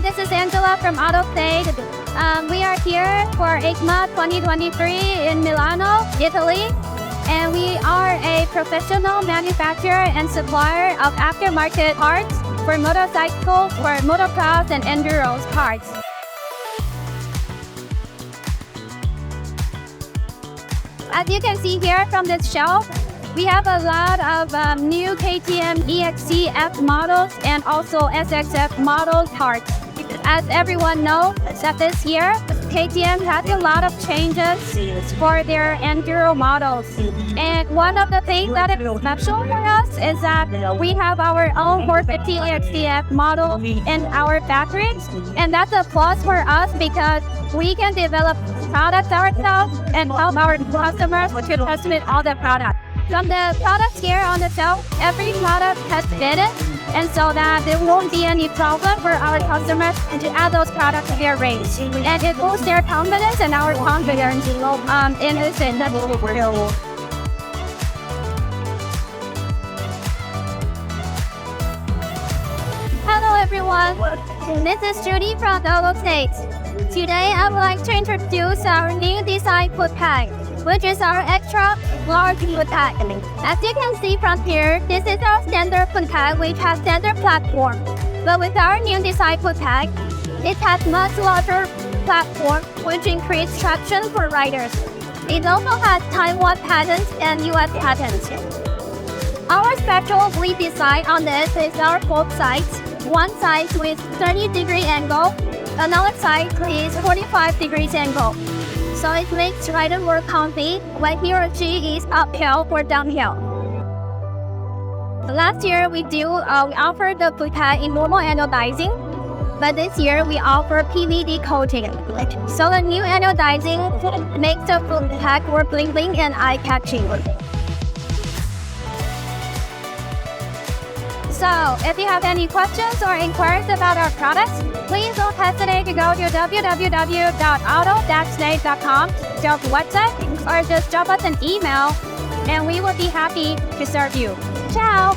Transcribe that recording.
there, this is Angela from AutoState. We are here for Eicma 2023 in Milano, Italy. And we are a professional manufacturer and supplier of aftermarket parts for motorcycles, for motocross and enduro parts. As you can see here from this shelf, we have a lot of new KTM EXC-F models and also SXF model parts. As everyone knows, that this year, KTM has a lot of changes for their enduro models. And one of the things that is special for us is that we have our own 450 EXC-F model in our factory. And that's a plus for us because we can develop products ourselves and help our customers to customize all the products. From the products here on the shelf, every product has fitted, and so that there won't be any problem for our customers to add those products to their range. And it boosts their confidence and our confidence in this industry. Hello everyone, this is Judy from AutoState. Today I would like to introduce our new design foot peg, which is our extra large foot peg. As you can see from here, this is our standard foot peg which has standard platform. But with our new design foot peg, it has much larger platform which increases traction for riders. It also has Taiwan patents and US patents. Our special redesign on this is our both sides. One side with 30-degree angle, another side is 45 degrees angle. So it makes rider more comfy when he or she is uphill or downhill. Last year we offered the foot peg in normal anodizing, but this year we offer PVD coating. So the new anodizing makes the foot peg more bling bling and eye-catching. So, if you have any questions or inquiries about our products, please don't hesitate to go to www.auto-state.com website or just drop us an email and we will be happy to serve you. Ciao!